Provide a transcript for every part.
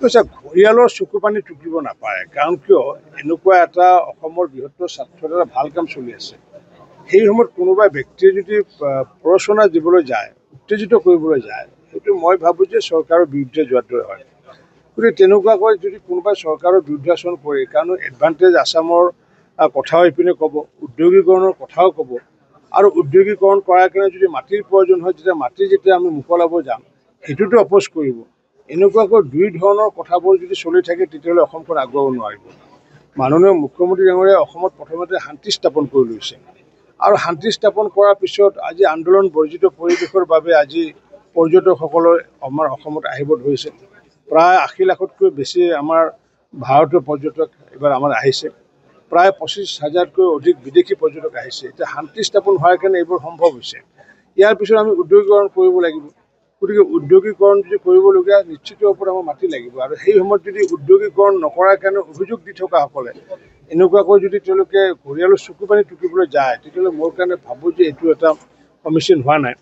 ঘৰিয়ালৰ চকু পানী টুকিব নাপায়। কাৰণ কিয় এনেকুৱা এটা অসমৰ বৃহত্তৰ স্বাৰ্থত এটা ভাল কাম চলি আছে। সেই সময়ত কোনোবা ব্যক্তিয়ে যদি প্ৰৰোচনা দিবলৈ যায়, উত্তেজিত কৰিবলৈ যায়, সেইটো মই ভাবোঁ যে চৰকাৰৰ বিৰুদ্ধে যোৱাৰ দৰে হয়। গতিকে তেনেকুৱাকৈ যদি কোনোবাই চৰকাৰৰ বিৰুদ্ধাচৰণ কৰে, কাৰণ এডভান্টেজ আছামৰ কথাও এইপিনে ক'ব, উদ্যোগীকৰণৰ কথাও ক'ব, আৰু উদ্যোগীকৰণ কৰাৰ কাৰণে যদি মাটিৰ প্ৰয়োজন হয়, তেতিয়া মাটি যেতিয়া আমি মোকলাব যাম, সেইটোতো অপ'জ কৰিব। এনেকুৱাকৈ দুই ধৰণৰ কথাবোৰ যদি চলি থাকে, তেতিয়াহ'লে অসমখন আগুৱাব নোৱাৰিব। মাননীয় মুখ্যমন্ত্ৰী ডাঙৰীয়াই অসমত প্ৰথমতে শান্তি স্থাপন কৰি লৈছে, আৰু শান্তি স্থাপন কৰাৰ পিছত আজি আন্দোলন বৰ্জিত পৰিৱেশৰ বাবে আজি পৰ্যটকসকলে আমাৰ অসমত আহিব ধৰিছে। প্ৰায় ৮০ লাখতকৈ বেছি আমাৰ ভাৰতীয় পৰ্যটক এইবাৰ আমাৰ আহিছে। প্ৰায় ২৫,০০০তকৈ অধিক বিদেশী পৰ্যটক আহিছে। এতিয়া শান্তি স্থাপন হোৱাৰ কাৰণে এইবোৰ সম্ভৱ হৈছে। ইয়াৰ পিছত আমি উদ্যোগীকৰণ কৰিব লাগিব। গতিকে উদ্যোগীকৰণ যদি কৰিবলগীয়া নিশ্চিত ওপৰত আমাৰ মাটি লাগিব, আৰু সেই সময়ত যদি উদ্যোগীকৰণ নকৰাৰ কাৰণে অভিযোগ দি থকাসকলে এনেকুৱাকৈ যদি তেওঁলোকে ঘৰিয়ালৰ চকু পানী টুকিবলৈ যায়, তেতিয়াহ'লে মোৰ কাৰণে ভাবোঁ যে এইটো এটা সমীচীন হোৱা নাই।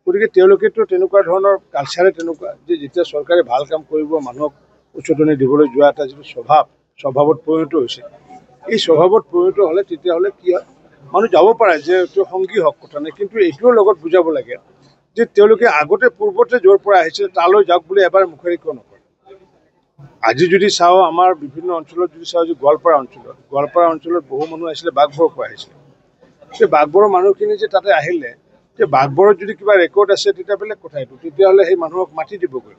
গতিকে তেওঁলোকেতো তেনেকুৱা ধৰণৰ কালচাৰে তেনেকুৱা যে যেতিয়া চৰকাৰে ভাল কাম কৰিব, মানুহক উচতনি দিবলৈ যোৱা এটা যিটো স্বভাৱত পৰিণত হৈছে, এই স্বভাৱত পৰিণত হ'লে তেতিয়াহ'লে কি হয়, মানুহ যাব পাৰে যে এইটো সংগী হওক, কথা নাই, কিন্তু এইটোও লগত বুজাব লাগে যে তেওঁলোকে আগতে পূৰ্বতে য'ৰ পৰা আহিছিল তালৈ যাওক বুলি এবাৰ মুখেৰে কিয় নকৰে। আজি যদি চাওঁ আমাৰ বিভিন্ন অঞ্চলত যদি চাওঁ যে গোৱালপাৰা অঞ্চলত বহু মানুহ আহিছিলে, বাঘবৰৰ পৰা আহিছিলে। সেই বাঘবৰৰ মানুহখিনি যে তাতে আহিলে, যে বাঘবৰত যদি কিবা ৰেকৰ্ড আছে তেতিয়া বেলেগ কথা এইটো, তেতিয়াহ'লে সেই মানুহক মাতি দিবগৈ,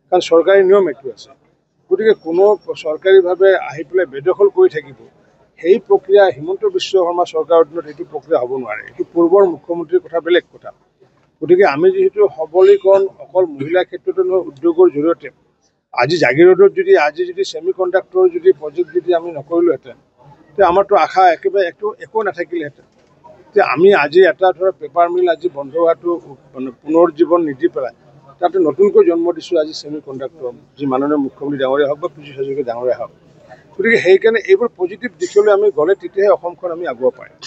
কাৰণ চৰকাৰী নিয়ম এইটো আছে। গতিকে কোনো চৰকাৰীভাৱে আহি পেলাই বেদখল কৰি থাকিব, সেই প্ৰক্ৰিয়া হিমন্ত বিশ্ব শৰ্মা চৰকাৰৰ দিনত এইটো প্ৰক্ৰিয়া হ'ব নোৱাৰে। এইটো পূৰ্বৰ মুখ্যমন্ত্ৰীৰ কথা বেলেগ কথা। গতিকে আমি যিহেতু সবলীকৰণ অকল মহিলাৰ ক্ষেত্ৰতে নহয়, উদ্যোগৰ জৰিয়তে আজি জাগিৰোডত যদি ছেমি কণ্ডাক্টৰ যদি প্ৰজেক্ট যদি আমি নকৰিলোহেঁতেন, তেতিয়া আমাৰতো আশা একেবাৰে একো নাথাকিলেহেঁতেন। যে আমি আজি এটা ধৰক পেপাৰ মিল আজি বন্ধ হোৱাটো পুনৰ জীৱন নিদি পেলাই তাতে নতুনকৈ জন্ম দিছোঁ আজি ছেমি কণ্ডাক্টৰ, যি মাননীয় মুখ্যমন্ত্ৰী ডাঙৰীয়া হওক বা পীযুষ হাজৰিকা ডাঙৰীয়া হওক। গতিকে সেইকাৰণে এইবোৰ পজিটিভ দিশলৈ আমি গ'লে তেতিয়াহে অসমখন আমি আগুৱাব পাৰিম।